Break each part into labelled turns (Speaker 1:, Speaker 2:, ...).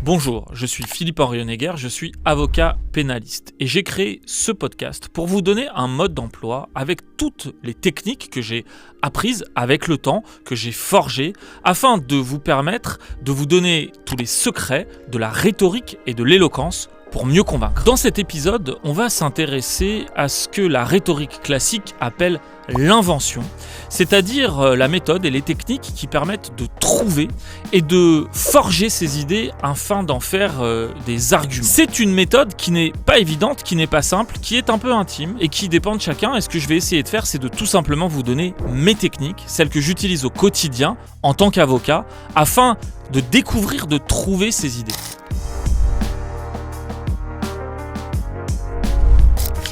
Speaker 1: Bonjour, je suis Philippe-Henri Honegger, je suis avocat pénaliste et j'ai créé ce podcast pour vous donner un mode d'emploi avec toutes les techniques que j'ai apprises avec le temps, que j'ai forgées, afin de vous permettre de vous donner tous les secrets de la rhétorique et de l'éloquence pour mieux convaincre. Dans cet épisode, on va s'intéresser à ce que la rhétorique classique appelle l'invention, c'est-à-dire la méthode et les techniques qui permettent de trouver et de forger ces idées afin d'en faire des arguments. C'est une méthode qui n'est pas évidente, qui n'est pas simple, qui est un peu intime et qui dépend de chacun. Et ce que je vais essayer de faire, c'est de tout simplement vous donner mes techniques, celles que j'utilise au quotidien en tant qu'avocat, afin de découvrir, de trouver ces idées.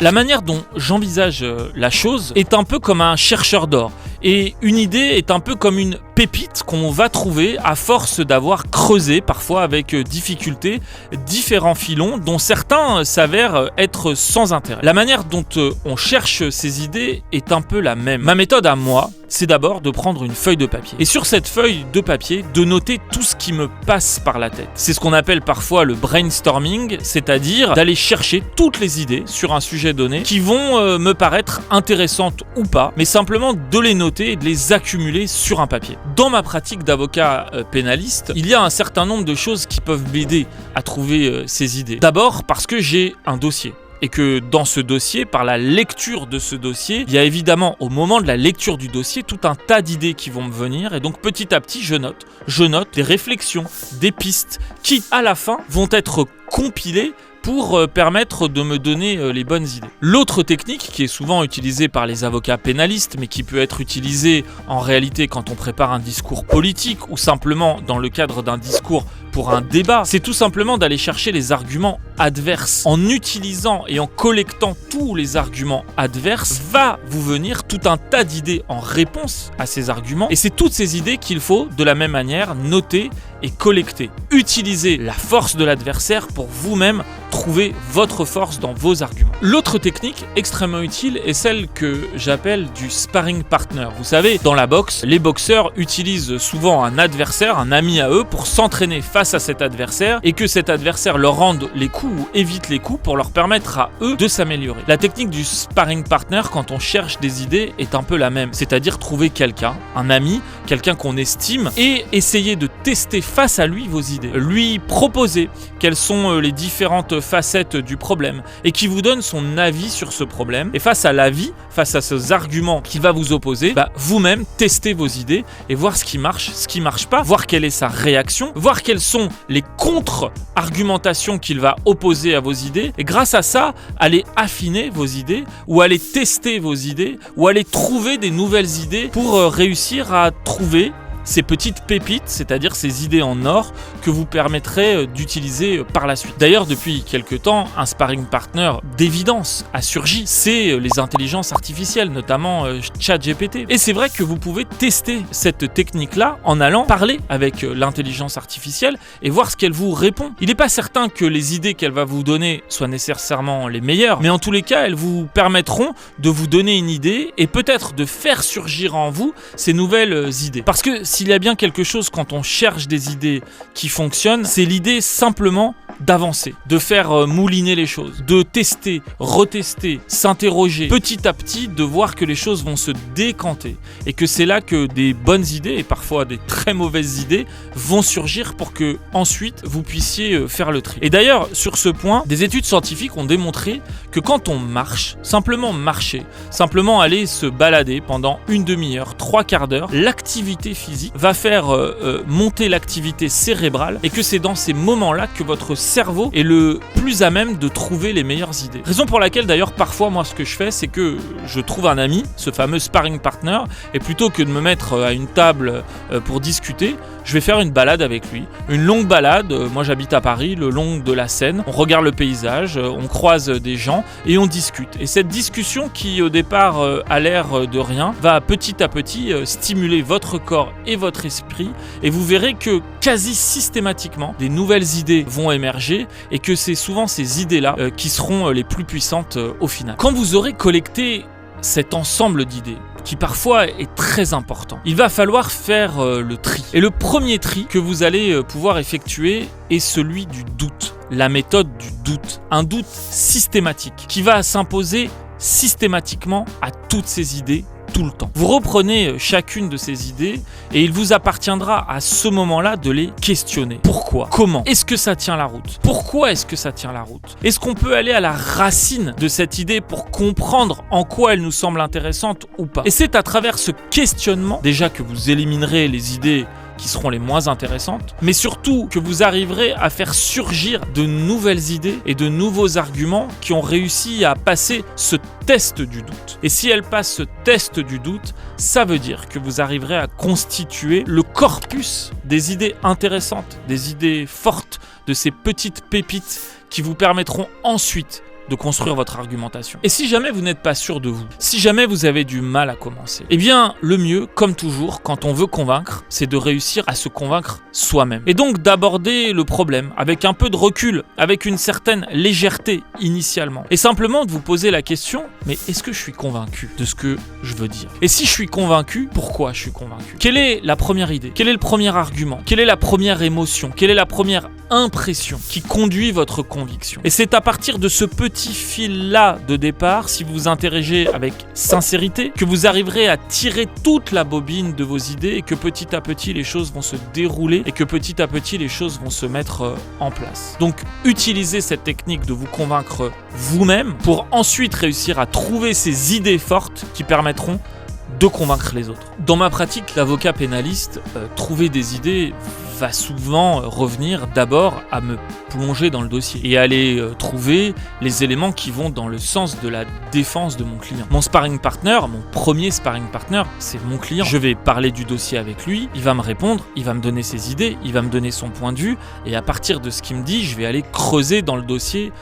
Speaker 1: La manière dont j'envisage la chose est un peu comme un chercheur d'or. Et une idée est un peu comme une pépite qu'on va trouver à force d'avoir creusé, parfois avec difficulté, différents filons dont certains s'avèrent être sans intérêt. La manière dont on cherche ces idées est un peu la même. Ma méthode à moi, c'est d'abord de prendre une feuille de papier. Et sur cette feuille de papier, de noter tout ce qui me passe par la tête. C'est ce qu'on appelle parfois le brainstorming, c'est-à-dire d'aller chercher toutes les idées sur un sujet donné qui vont me paraître intéressantes ou pas, mais simplement de les noter et de les accumuler sur un papier. Dans ma pratique d'avocat pénaliste, il y a un certain nombre de choses qui peuvent m'aider à trouver ces idées. D'abord parce que j'ai un dossier. Et que dans ce dossier, par la lecture de ce dossier, il y a évidemment au moment de la lecture du dossier tout un tas d'idées qui vont me venir, et donc petit à petit je note des réflexions, des pistes qui à la fin vont être compilées pour permettre de me donner les bonnes idées. L'autre technique qui est souvent utilisée par les avocats pénalistes, mais qui peut être utilisée en réalité quand on prépare un discours politique ou simplement dans le cadre d'un discours pour un débat, c'est tout simplement d'aller chercher les arguments adverses. En utilisant et en collectant tous les arguments adverses, va vous venir tout un tas d'idées en réponse à ces arguments, et c'est toutes ces idées qu'il faut de la même manière noter et collecter. Utilisez la force de l'adversaire pour vous-même trouver votre force dans vos arguments. L'autre technique extrêmement utile est celle que j'appelle du sparring partner. Vous savez, dans la boxe, les boxeurs utilisent souvent un adversaire, un ami à eux, pour s'entraîner face à cet adversaire et que cet adversaire leur rende les coups ou évite les coups pour leur permettre à eux de s'améliorer. La technique du sparring partner quand on cherche des idées est un peu la même, c'est-à-dire trouver quelqu'un, un ami, quelqu'un qu'on estime et essayer de tester face à lui vos idées. Lui proposer quelles sont les différentes facettes du problème et qui vous donne son avis sur ce problème. Et face à l'avis, face à ces arguments qu'il va vous opposer, vous-même testez vos idées et voir ce qui marche pas, voir quelle est sa réaction, voir quelles sont les contre-argumentations qu'il va opposer à vos idées, et grâce à ça, aller affiner vos idées ou aller tester vos idées ou aller trouver des nouvelles idées pour réussir à trouver ces petites pépites, c'est-à-dire ces idées en or que vous permettrez d'utiliser par la suite. D'ailleurs, depuis quelques temps, un sparring partner d'évidence a surgi. C'est les intelligences artificielles, notamment ChatGPT. Et c'est vrai que vous pouvez tester cette technique-là en allant parler avec l'intelligence artificielle et voir ce qu'elle vous répond. Il n'est pas certain que les idées qu'elle va vous donner soient nécessairement les meilleures, mais en tous les cas, elles vous permettront de vous donner une idée et peut-être de faire surgir en vous ces nouvelles idées. Parce que s'il y a bien quelque chose quand on cherche des idées qui fonctionnent, c'est l'idée simplement d'avancer, de faire mouliner les choses, de tester, retester, s'interroger, petit à petit de voir que les choses vont se décanter et que c'est là que des bonnes idées et parfois des très mauvaises idées vont surgir pour que ensuite vous puissiez faire le tri. Et d'ailleurs, sur ce point, des études scientifiques ont démontré que quand on marche, simplement marcher, simplement aller se balader pendant une demi-heure, 3/4 d'heure, l'activité physique va faire monter l'activité cérébrale et que c'est dans ces moments-là que votre cerveau est le plus à même de trouver les meilleures idées. Raison pour laquelle d'ailleurs parfois moi ce que je fais c'est que je trouve un ami, ce fameux sparring partner, et plutôt que de me mettre à une table pour discuter, je vais faire une balade avec lui, une longue balade. Moi j'habite à Paris, le long de la Seine, on regarde le paysage, on croise des gens et on discute. Et cette discussion qui au départ a l'air de rien va petit à petit stimuler votre corps et votre esprit, et vous verrez que quasi systématiquement des nouvelles idées vont émerger et que c'est souvent ces idées-là qui seront les plus puissantes au final. Quand vous aurez collecté cet ensemble d'idées, qui parfois est très important. Il va falloir faire le tri. Et le premier tri que vous allez pouvoir effectuer est celui du doute. La méthode du doute. Un doute systématique qui va s'imposer systématiquement à toutes ces idées tout le temps. Vous reprenez chacune de ces idées et il vous appartiendra à ce moment-là de les questionner. Pourquoi ? Comment ? Est-ce que ça tient la route ? Pourquoi est-ce que ça tient la route ? Est-ce qu'on peut aller à la racine de cette idée pour comprendre en quoi elle nous semble intéressante ou pas ? Et c'est à travers ce questionnement, déjà que vous éliminerez les idées qui seront les moins intéressantes, mais surtout que vous arriverez à faire surgir de nouvelles idées et de nouveaux arguments qui ont réussi à passer ce test du doute. Et si elles passent ce test du doute, ça veut dire que vous arriverez à constituer le corpus des idées intéressantes, des idées fortes, de ces petites pépites qui vous permettront ensuite de construire votre argumentation. Et si jamais vous n'êtes pas sûr de vous, si jamais vous avez du mal à commencer, eh bien le mieux, comme toujours, quand on veut convaincre, c'est de réussir à se convaincre soi-même. Et donc d'aborder le problème avec un peu de recul, avec une certaine légèreté initialement. Et simplement de vous poser la question, mais est-ce que je suis convaincu de ce que je veux dire ? Et si je suis convaincu, pourquoi je suis convaincu ? Quelle est la première idée ? Quel est le premier argument ? Quelle est la première émotion ? Quelle est la première impression qui conduit votre conviction ? Et c'est à partir de ce petit fil-là de départ, si vous vous interrogez avec sincérité, que vous arriverez à tirer toute la bobine de vos idées et que petit à petit les choses vont se dérouler et que petit à petit les choses vont se mettre en place. Donc utilisez cette technique de vous convaincre vous-même pour ensuite réussir à trouver ces idées fortes qui permettront de convaincre les autres. Dans ma pratique d'avocat pénaliste, trouver des idées va souvent revenir d'abord à me plonger dans le dossier et aller trouver les éléments qui vont dans le sens de la défense de mon client. Mon sparring partner, mon premier sparring partner, c'est mon client. Je vais parler du dossier avec lui, il va me répondre, il va me donner ses idées, il va me donner son point de vue et à partir de ce qu'il me dit, je vais aller creuser dans le dossier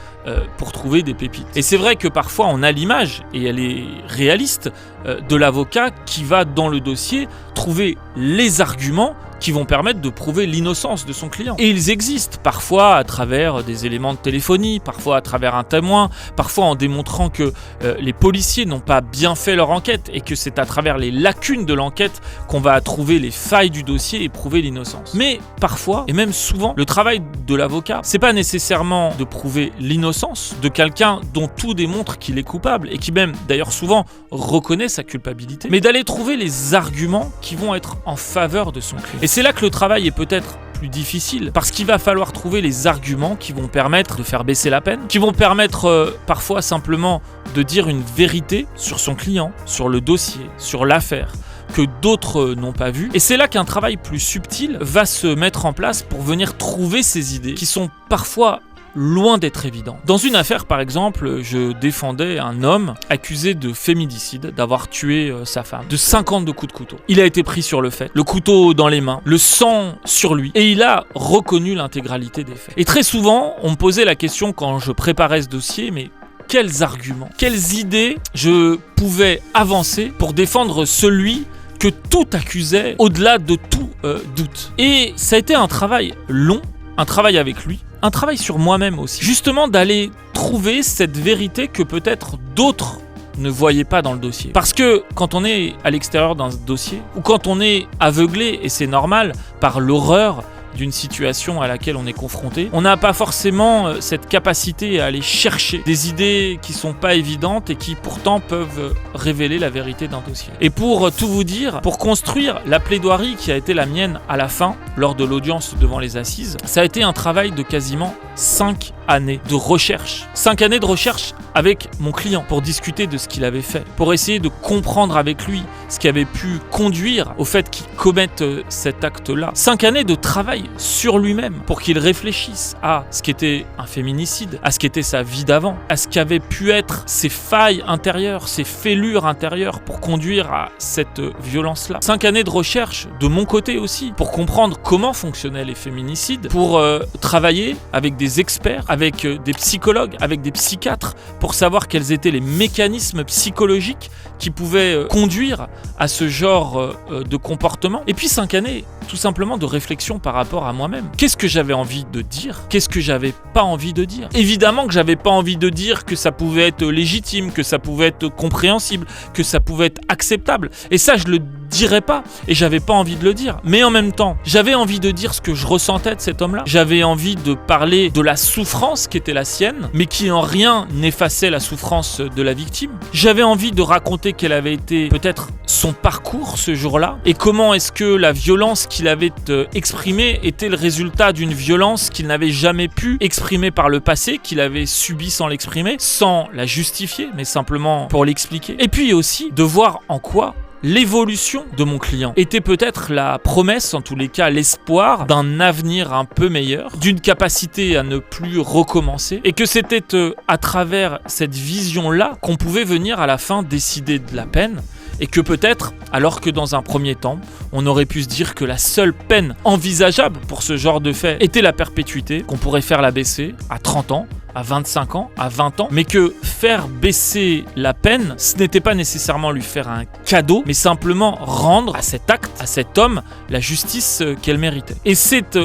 Speaker 1: pour trouver des pépites. Et c'est vrai que parfois on a l'image, et elle est réaliste, de l'avocat qui va dans le dossier trouver les arguments qui vont permettre de prouver l'innocence de son client. Et ils existent, parfois à travers des éléments de téléphonie, parfois à travers un témoin, parfois en démontrant que les policiers n'ont pas bien fait leur enquête et que c'est à travers les lacunes de l'enquête qu'on va trouver les failles du dossier et prouver l'innocence. Mais parfois, et même souvent, le travail de l'avocat, c'est pas nécessairement de prouver l'innocence de quelqu'un dont tout démontre qu'il est coupable et qui même, d'ailleurs souvent, reconnaît sa culpabilité, mais d'aller trouver les arguments qui vont être en faveur de son client. Et c'est là que le travail est peut-être plus difficile, parce qu'il va falloir trouver les arguments qui vont permettre de faire baisser la peine, qui vont permettre parfois simplement de dire une vérité sur son client, sur le dossier, sur l'affaire, que d'autres n'ont pas vu. Et c'est là qu'un travail plus subtil va se mettre en place pour venir trouver ces idées qui sont parfois loin d'être évident. Dans une affaire, par exemple, je défendais un homme accusé de féminicide, d'avoir tué sa femme, de 52 coups de couteau. Il a été pris sur le fait, le couteau dans les mains, le sang sur lui, et il a reconnu l'intégralité des faits. Et très souvent, on me posait la question quand je préparais ce dossier, mais quels arguments, quelles idées je pouvais avancer pour défendre celui que tout accusait au-delà de tout doute. Et ça a été un travail long, un travail avec lui, un travail sur moi-même aussi. Justement d'aller trouver cette vérité que peut-être d'autres ne voyaient pas dans le dossier. Parce que quand on est à l'extérieur d'un dossier, ou quand on est aveuglé, et c'est normal, par l'horreur d'une situation à laquelle on est confronté, on n'a pas forcément cette capacité à aller chercher des idées qui sont pas évidentes et qui pourtant peuvent révéler la vérité d'un dossier. Et pour tout vous dire, pour construire la plaidoirie qui a été la mienne à la fin, lors de l'audience devant les assises, ça a été un travail de quasiment 5 années de recherche. 5 années de recherche avec mon client pour discuter de ce qu'il avait fait, pour essayer de comprendre avec lui ce qui avait pu conduire au fait qu'il commette cet acte-là. 5 années de travail sur lui-même pour qu'il réfléchisse à ce qu'était un féminicide, à ce qu'était sa vie d'avant, à ce qu'avaient pu être ses failles intérieures, ses fêlures intérieures pour conduire à cette violence-là. 5 années de recherche de mon côté aussi pour comprendre comment fonctionnaient les féminicides, pour travailler avec des des experts, avec des psychologues, avec des psychiatres, pour savoir quels étaient les mécanismes psychologiques qui pouvaient conduire à ce genre de comportement. Et puis 5 années, tout simplement, de réflexion par rapport à moi-même. Qu'est-ce que j'avais envie de dire ? Qu'est-ce que j'avais pas envie de dire ? Évidemment que j'avais pas envie de dire que ça pouvait être légitime, que ça pouvait être compréhensible, que ça pouvait être acceptable. Et ça, je le dirais pas. Et j'avais pas envie de le dire. Mais en même temps, j'avais envie de dire ce que je ressentais de cet homme-là. J'avais envie de parler de la souffrance qui était la sienne, mais qui en rien n'effaçait la souffrance de la victime. J'avais envie de raconter quel avait été peut-être son parcours ce jour-là, et comment est-ce que la violence qu'il avait exprimée était le résultat d'une violence qu'il n'avait jamais pu exprimer par le passé, qu'il avait subie sans l'exprimer, sans la justifier, mais simplement pour l'expliquer. Et puis aussi de voir en quoi l'évolution de mon client était peut-être la promesse, en tous les cas l'espoir, d'un avenir un peu meilleur, d'une capacité à ne plus recommencer, et que c'était à travers cette vision-là qu'on pouvait venir à la fin décider de la peine, et que peut-être, alors que dans un premier temps, on aurait pu se dire que la seule peine envisageable pour ce genre de fait était la perpétuité, qu'on pourrait faire la baisser à 30 ans, à 25 ans, à 20 ans, mais que faire baisser la peine, ce n'était pas nécessairement lui faire un cadeau, mais simplement rendre à cet acte, à cet homme, la justice qu'elle méritait. Et c'est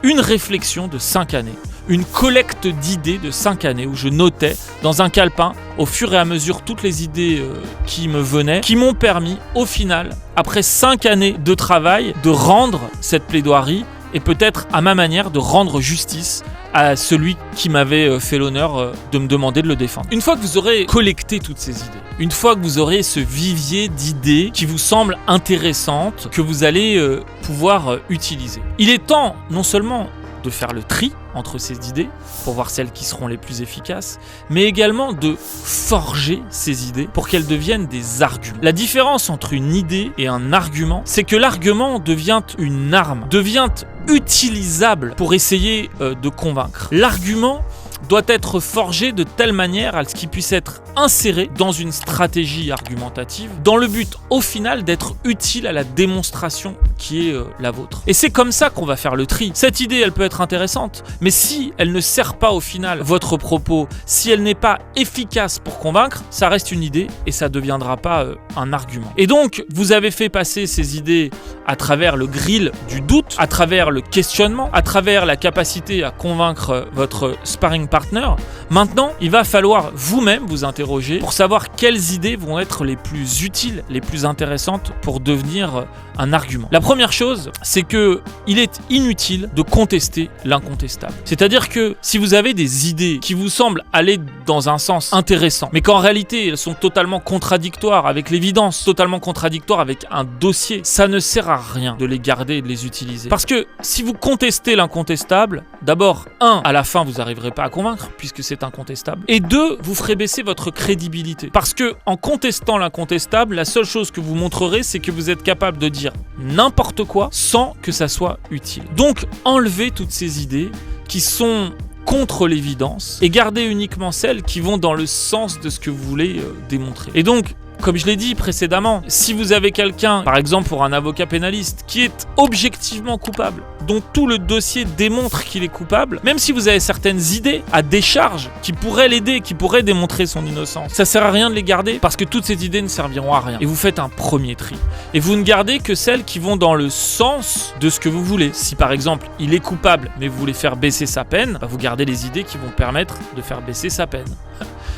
Speaker 1: une réflexion de 5 années, une collecte d'idées de 5 années où je notais dans un calepin au fur et à mesure toutes les idées qui me venaient, qui m'ont permis au final, après 5 années de travail, de rendre cette plaidoirie et peut-être à ma manière de rendre justice à celui qui m'avait fait l'honneur de me demander de le défendre. Une fois que vous aurez collecté toutes ces idées, une fois que vous aurez ce vivier d'idées qui vous semblent intéressantes, que vous allez pouvoir utiliser, il est temps non seulement de faire le tri entre ces idées pour voir celles qui seront les plus efficaces, mais également de forger ces idées pour qu'elles deviennent des arguments. La différence entre une idée et un argument, c'est que l'argument devient une arme, devient utilisable pour essayer de convaincre. L'argument doit être forgé de telle manière à ce qu'il puisse être inséré dans une stratégie argumentative, dans le but au final d'être utile à la démonstration qui est la vôtre. Et c'est comme ça qu'on va faire le tri. Cette idée, elle peut être intéressante, mais si elle ne sert pas au final votre propos, si elle n'est pas efficace pour convaincre, ça reste une idée et ça ne deviendra pas un argument. Et donc, vous avez fait passer ces idées à travers le grill du doute, à travers le questionnement, à travers la capacité à convaincre votre sparring partner. Maintenant, il va falloir vous-même vous interroger pour savoir quelles idées vont être les plus utiles, les plus intéressantes pour devenir un argument. La première chose, c'est que il est inutile de contester l'incontestable. C'est-à-dire que si vous avez des idées qui vous semblent aller dans un sens intéressant, mais qu'en réalité elles sont totalement contradictoires avec l'évidence, totalement contradictoires avec un dossier, ça ne sert à rien de les garder et de les utiliser. Parce que si vous contestez l'incontestable, d'abord, 1, à la fin vous n'arriverez pas à convaincre puisque c'est incontestable, et 2, vous ferez baisser votre crédibilité. Parce que en contestant l'incontestable, la seule chose que vous montrerez, c'est que vous êtes capable de dire n'importe quoi sans que ça soit utile. Donc, enlevez toutes ces idées qui sont contre l'évidence et gardez uniquement celles qui vont dans le sens de ce que vous voulez démontrer. Et donc, comme je l'ai dit précédemment, si vous avez quelqu'un, par exemple pour un avocat pénaliste, qui est objectivement coupable, dont tout le dossier démontre qu'il est coupable, même si vous avez certaines idées à décharge qui pourraient l'aider, qui pourraient démontrer son innocence, ça sert à rien de les garder parce que toutes ces idées ne serviront à rien. Et vous faites un premier tri. Et vous ne gardez que celles qui vont dans le sens de ce que vous voulez. Si par exemple il est coupable mais vous voulez faire baisser sa peine, vous gardez les idées qui vont permettre de faire baisser sa peine.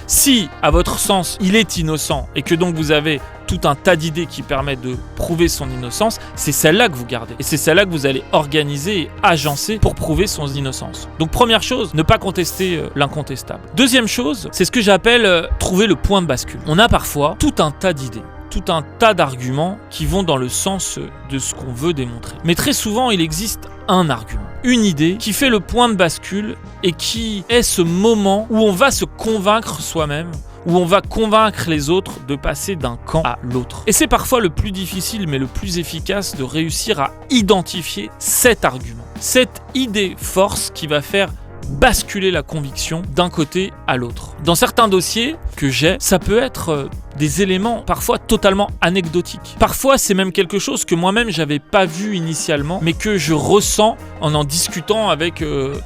Speaker 1: Si, à votre sens, il est innocent et que donc vous avez tout un tas d'idées qui permettent de prouver son innocence, c'est celle-là que vous gardez. Et c'est celle-là que vous allez organiser et agencer pour prouver son innocence. Donc première chose, ne pas contester l'incontestable. Deuxième chose, c'est ce que j'appelle trouver le point de bascule. On a parfois tout un tas d'idées, tout un tas d'arguments qui vont dans le sens de ce qu'on veut démontrer. Mais très souvent, il existe un argument, une idée qui fait le point de bascule et qui est ce moment où on va se convaincre soi-même, où on va convaincre les autres de passer d'un camp à l'autre. Et c'est parfois le plus difficile mais le plus efficace de réussir à identifier cet argument, cette idée force qui va faire basculer la conviction d'un côté à l'autre. Dans certains dossiers que j'ai, ça peut être des éléments parfois totalement anecdotiques. Parfois, c'est même quelque chose que moi-même j'avais pas vu initialement, mais que je ressens en discutant avec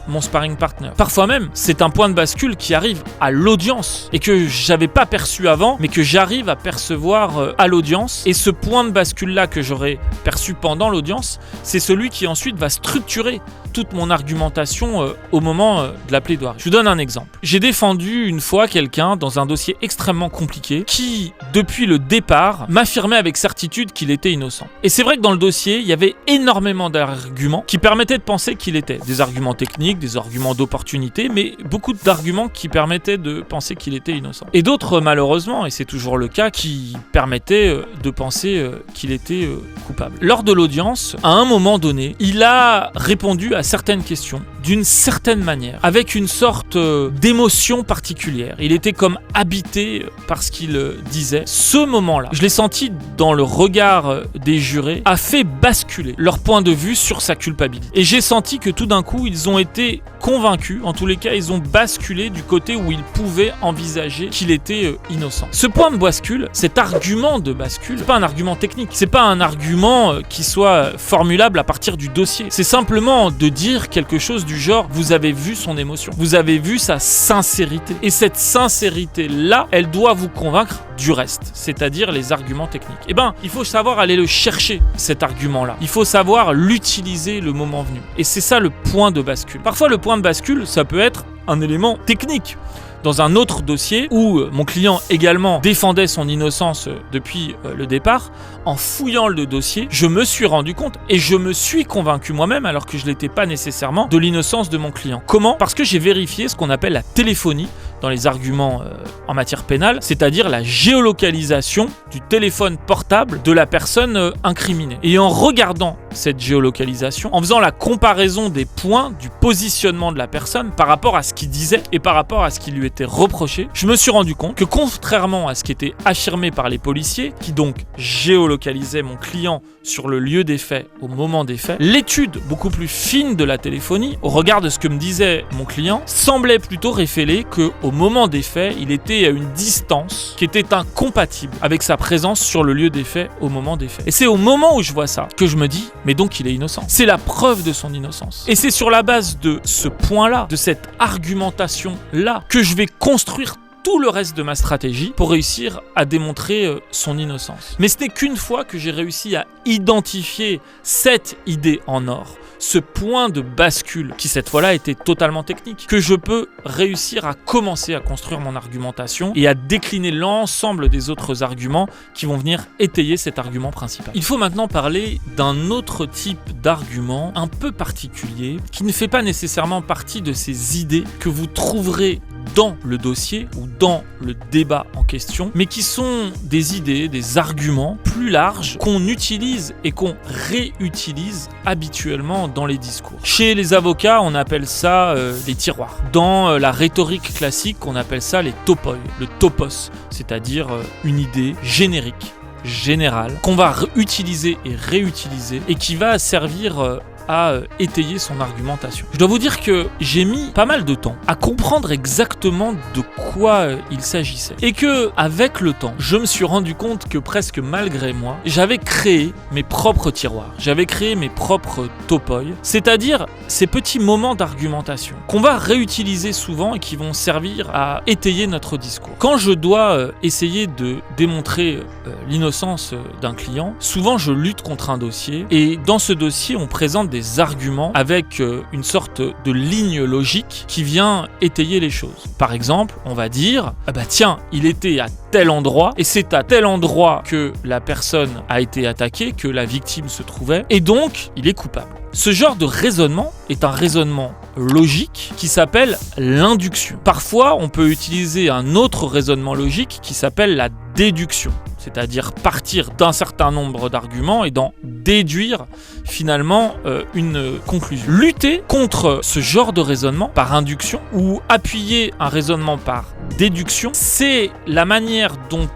Speaker 1: mon sparring partner. Parfois même, c'est un point de bascule qui arrive à l'audience et que j'avais pas perçu avant, mais que j'arrive à percevoir à l'audience. Et ce point de bascule-là que j'aurais perçu pendant l'audience, c'est celui qui ensuite va structurer toute mon argumentation au moment de la plaidoirie. Je vous donne un exemple. J'ai défendu une fois quelqu'un dans un dossier extrêmement compliqué qui, depuis le départ, m'affirmait avec certitude qu'il était innocent. Et c'est vrai que dans le dossier, il y avait énormément d'arguments qui permettaient de penser qu'il était. Des arguments techniques, des arguments d'opportunité, mais beaucoup d'arguments qui permettaient de penser qu'il était innocent. Et d'autres, malheureusement, et c'est toujours le cas, qui permettaient de penser qu'il était coupable. Lors de l'audience, à un moment donné, il a répondu à certaines questions d'une certaine manière, avec une sorte d'émotion particulière. Il était comme habité par ce qu'il disait. Ce moment-là, je l'ai senti dans le regard des jurés, a fait basculer leur point de vue sur sa culpabilité. Et j'ai senti que tout d'un coup, ils ont été convaincus, en tous les cas, ils ont basculé du côté où ils pouvaient envisager qu'il était innocent. Ce point de bascule, cet argument de bascule, c'est pas un argument technique, c'est pas un argument qui soit formulable à partir du dossier. C'est simplement de dire quelque chose du genre, vous avez vu son émotion, vous avez vu sa sincérité. Et cette sincérité-là, elle doit vous convaincre du reste, c'est-à-dire les arguments techniques. Eh ben, il faut savoir aller le chercher, cet argument-là. Il faut savoir l'utiliser le moment venu. Et c'est ça le point de bascule. Parfois, le point de bascule, ça peut être un élément technique. Dans un autre dossier où mon client également défendait son innocence depuis le départ, en fouillant le dossier, je me suis rendu compte et je me suis convaincu moi-même, alors que je ne l'étais pas nécessairement, de l'innocence de mon client. Comment ? Parce que j'ai vérifié ce qu'on appelle la téléphonie dans les arguments en matière pénale, c'est-à-dire la géolocalisation du téléphone portable de la personne incriminée. Et en regardant cette géolocalisation, en faisant la comparaison des points du positionnement de la personne par rapport à ce qu'il disait et par rapport à ce qui lui était reproché, je me suis rendu compte que contrairement à ce qui était affirmé par les policiers, qui donc géolocalisaient mon client sur le lieu des faits au moment des faits, l'étude beaucoup plus fine de la téléphonie, au regard de ce que me disait mon client, semblait plutôt révéler qu'au moment des faits, il était à une distance qui était incompatible avec sa présence sur le lieu des faits au moment des faits. Et c'est au moment où je vois ça que je me dis, mais donc il est innocent. C'est la preuve de son innocence. Et c'est sur la base de ce point-là, de cette argumentation-là, que je vais construire tout le reste de ma stratégie pour réussir à démontrer son innocence. Mais ce n'est qu'une fois que j'ai réussi à identifier cette idée en or, ce point de bascule qui cette fois-là était totalement technique, que je peux réussir à commencer à construire mon argumentation et à décliner l'ensemble des autres arguments qui vont venir étayer cet argument principal. Il faut maintenant parler d'un autre type d'argument un peu particulier qui ne fait pas nécessairement partie de ces idées que vous trouverez dans le dossier ou dans le débat en question, mais qui sont des idées, des arguments plus larges qu'on utilise et qu'on réutilise habituellement dans les discours. Chez les avocats, on appelle ça les tiroirs. Dans la rhétorique classique, on appelle ça les topoi, le topos, c'est-à-dire une idée générique, générale, qu'on va utiliser et réutiliser et qui va servir à étayer son argumentation. Je dois vous dire que j'ai mis pas mal de temps à comprendre exactement de quoi il s'agissait. Et que, avec le temps, je me suis rendu compte que presque malgré moi, j'avais créé mes propres tiroirs. J'avais créé mes propres topoi, c'est-à-dire ces petits moments d'argumentation qu'on va réutiliser souvent et qui vont servir à étayer notre discours. Quand je dois essayer de démontrer l'innocence d'un client, souvent je lutte contre un dossier et dans ce dossier, on présente des arguments avec une sorte de ligne logique qui vient étayer les choses. Par exemple, on va dire tiens, il était à tel endroit et c'est à tel endroit que la personne a été attaquée, que la victime se trouvait et donc il est coupable. Ce genre de raisonnement est un raisonnement logique qui s'appelle l'induction. Parfois, on peut utiliser un autre raisonnement logique qui s'appelle la déduction, c'est-à-dire partir d'un certain nombre d'arguments et d'en déduire finalement une conclusion. Lutter contre ce genre de raisonnement par induction ou appuyer un raisonnement par déduction, c'est la manière dont,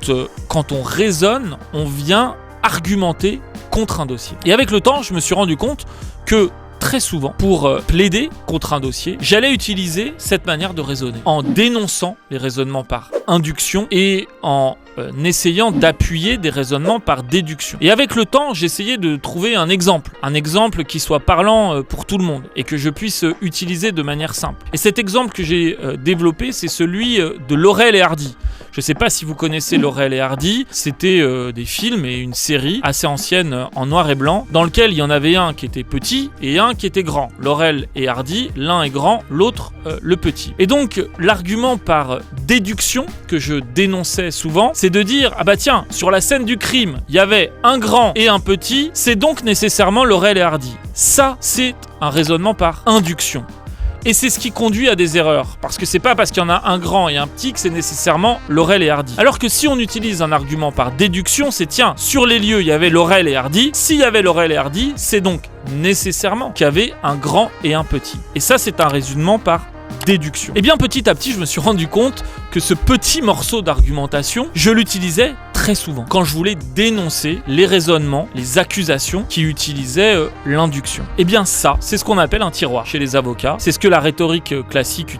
Speaker 1: quand on raisonne, on vient argumenter contre un dossier. Et avec le temps, je me suis rendu compte que très souvent, pour plaider contre un dossier, j'allais utiliser cette manière de raisonner en dénonçant les raisonnements par induction et en essayant d'appuyer des raisonnements par déduction. Et avec le temps, j'essayais de trouver un exemple qui soit parlant pour tout le monde et que je puisse utiliser de manière simple. Et cet exemple que j'ai développé, c'est celui de Laurel et Hardy. Je ne sais pas si vous connaissez Laurel et Hardy, c'était des films et une série assez ancienne en noir et blanc, dans lequel il y en avait un qui était petit et un qui était grand. Laurel et Hardy, l'un est grand, l'autre le petit. Et donc, l'argument par déduction que je dénonçais souvent, c'est de dire, ah bah tiens, sur la scène du crime, il y avait un grand et un petit, c'est donc nécessairement Laurel et Hardy. Ça, c'est un raisonnement par induction. Et c'est ce qui conduit à des erreurs, parce que c'est pas parce qu'il y en a un grand et un petit que c'est nécessairement Laurel et Hardy. Alors que si on utilise un argument par déduction, c'est tiens, sur les lieux il y avait Laurel et Hardy, s'il y avait Laurel et Hardy, c'est donc nécessairement qu'il y avait un grand et un petit. Et ça, c'est un raisonnement par déduction. Et bien petit à petit, je me suis rendu compte que ce petit morceau d'argumentation, je l'utilisais très souvent quand je voulais dénoncer les raisonnements, les accusations qui utilisaient l'induction. Et bien ça, c'est ce qu'on appelle un tiroir chez les avocats. C'est ce que la rhétorique classique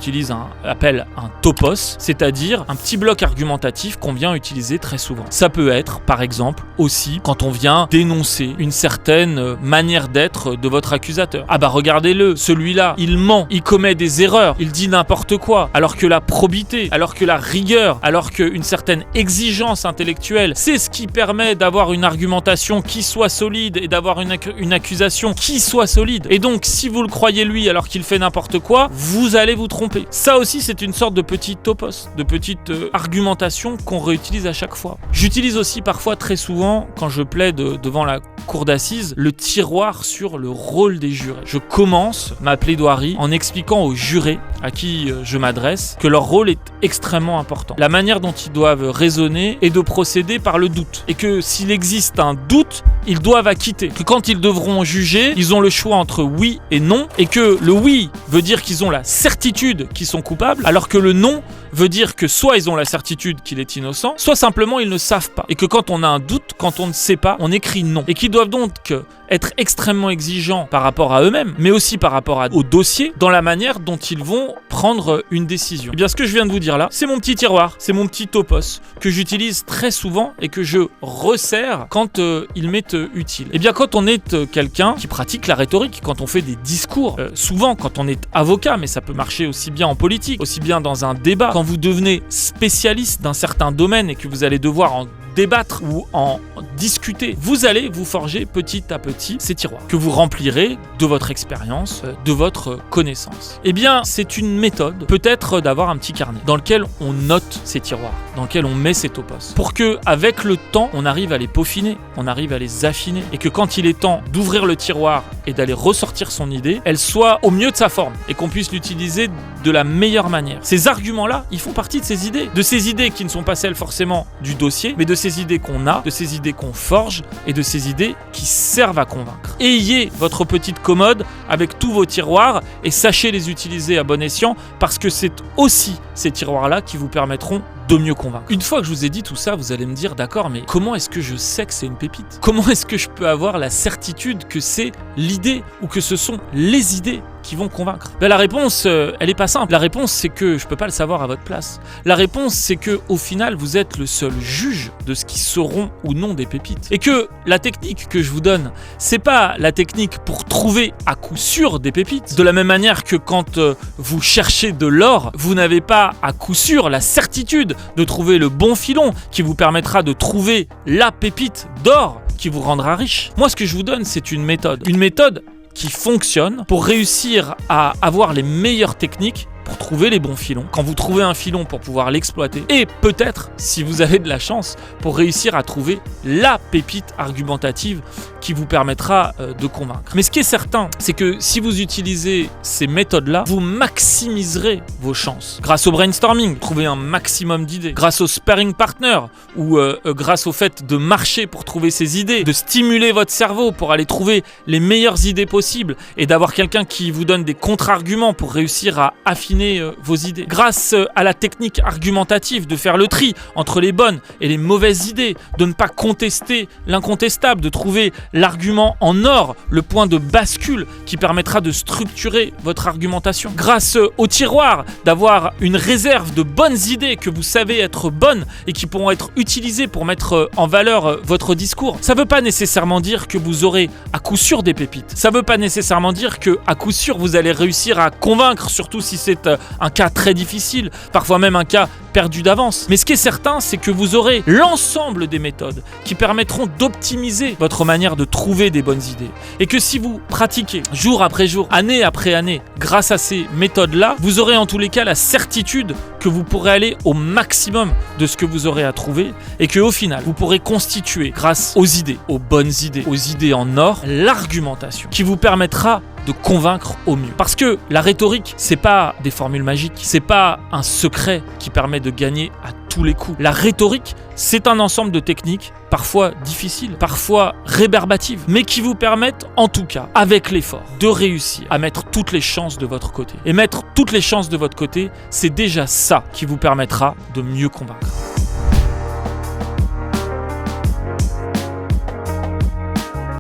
Speaker 1: appelle un topos, c'est-à-dire un petit bloc argumentatif qu'on vient utiliser très souvent. Ça peut être, par exemple, aussi quand on vient dénoncer une certaine manière d'être de votre accusateur. Ah bah regardez-le, celui-là, il ment, il commet des erreurs, il dit n'importe quoi, alors que la probité, alors que la rigueur, alors qu'une certaine exigence intellectuelle, c'est ce qui permet d'avoir une argumentation qui soit solide et d'avoir une accusation qui soit solide. Et donc, si vous le croyez lui alors qu'il fait n'importe quoi, vous allez vous tromper. Ça aussi, c'est une sorte de petit topos, de petite argumentation qu'on réutilise à chaque fois. J'utilise aussi parfois, très souvent, quand je plaide devant la cour d'assises, le tiroir sur le rôle des jurés. Je commence ma plaidoirie en expliquant aux jurés à qui je m'adresse que leur rôle est extrêmement important. La manière dont ils doivent raisonner est de procéder par le doute. Et que s'il existe un doute, ils doivent acquitter. Que quand ils devront juger, ils ont le choix entre oui et non. Et que le oui veut dire qu'ils ont la certitude qu'ils sont coupables, alors que le non veut dire que soit ils ont la certitude qu'il est innocent, soit simplement ils ne savent pas. Et que quand on a un doute, quand on ne sait pas, on écrit non. Et qu'ils doivent donc être extrêmement exigeants par rapport à eux-mêmes, mais aussi par rapport au dossier, dans la manière dont ils vont prendre une décision. Et bien ce que je viens de vous dire là, c'est mon petit tiroir, c'est mon petit topos, que j'utilise très souvent et que je resserre quand il m'est utile. Et bien quand on est quelqu'un qui pratique la rhétorique, quand on fait des discours, souvent quand on est avocat, mais ça peut marcher aussi bien en politique, aussi bien dans un débat, quand vous devenez spécialiste d'un certain domaine et que vous allez devoir en débattre ou en discuter, vous allez vous forger petit à petit ces tiroirs que vous remplirez de votre expérience, de votre connaissance. Eh bien, c'est une méthode, peut-être d'avoir un petit carnet dans lequel on note ces tiroirs, dans lequel on met ces topos, pour que avec le temps, on arrive à les peaufiner, on arrive à les affiner, et que quand il est temps d'ouvrir le tiroir et d'aller ressortir son idée, elle soit au mieux de sa forme et qu'on puisse l'utiliser de la meilleure manière. Ces arguments-là, ils font partie de ces idées qui ne sont pas celles forcément du dossier, mais de ces idées qu'on a, de ces idées qu'on forge et de ces idées qui servent à convaincre. Ayez votre petite commode avec tous vos tiroirs et sachez les utiliser à bon escient, parce que c'est aussi ces tiroirs-là qui vous permettront de mieux convaincre. Une fois que je vous ai dit tout ça, vous allez me dire, d'accord, mais comment est-ce que je sais que c'est une pépite ? Comment est-ce que je peux avoir la certitude que c'est l'idée ou que ce sont les idées qui vont convaincre ? La réponse, elle est pas simple. La réponse, c'est que je peux pas le savoir à votre place. La réponse, c'est que au final, vous êtes le seul juge de ce qui seront ou non des pépites. Et que la technique que je vous donne, c'est pas la technique pour trouver à coup sûr des pépites. De la même manière que quand vous cherchez de l'or, vous n'avez pas à coup sûr la certitude de trouver le bon filon qui vous permettra de trouver la pépite d'or qui vous rendra riche. Moi, ce que je vous donne, c'est une méthode. Une méthode qui fonctionne pour réussir à avoir les meilleures techniques pour trouver les bons filons. Quand vous trouvez un filon, pour pouvoir l'exploiter. Et peut-être, si vous avez de la chance, pour réussir à trouver la pépite argumentative qui vous permettra de convaincre. Mais ce qui est certain, c'est que si vous utilisez ces méthodes-là, vous maximiserez vos chances. Grâce au brainstorming, trouver un maximum d'idées. Grâce au sparring partner, ou grâce au fait de marcher pour trouver ces idées, de stimuler votre cerveau pour aller trouver les meilleures idées possibles, et d'avoir quelqu'un qui vous donne des contre-arguments pour réussir à affiner éliminer vos idées. Grâce à la technique argumentative de faire le tri entre les bonnes et les mauvaises idées, de ne pas contester l'incontestable, de trouver l'argument en or, le point de bascule qui permettra de structurer votre argumentation. Grâce au tiroir, d'avoir une réserve de bonnes idées que vous savez être bonnes et qui pourront être utilisées pour mettre en valeur votre discours. Ça ne veut pas nécessairement dire que vous aurez à coup sûr des pépites. Ça ne veut pas nécessairement dire que à coup sûr vous allez réussir à convaincre, surtout si c'est un cas très difficile, parfois même un cas perdu d'avance. Mais ce qui est certain, c'est que vous aurez l'ensemble des méthodes qui permettront d'optimiser votre manière de trouver des bonnes idées. Et que si vous pratiquez jour après jour, année après année, grâce à ces méthodes-là, vous aurez en tous les cas la certitude que vous pourrez aller au maximum de ce que vous aurez à trouver et qu'au final, vous pourrez constituer, grâce aux idées, aux bonnes idées, aux idées en or, l'argumentation qui vous permettra de convaincre au mieux. Parce que la rhétorique, c'est pas des formules magiques, c'est pas un secret qui permet de gagner à tous les coups. La rhétorique, c'est un ensemble de techniques, parfois difficiles, parfois rébarbatives, mais qui vous permettent, en tout cas, avec l'effort, de réussir à mettre toutes les chances de votre côté. Et mettre toutes les chances de votre côté, c'est déjà ça qui vous permettra de mieux convaincre.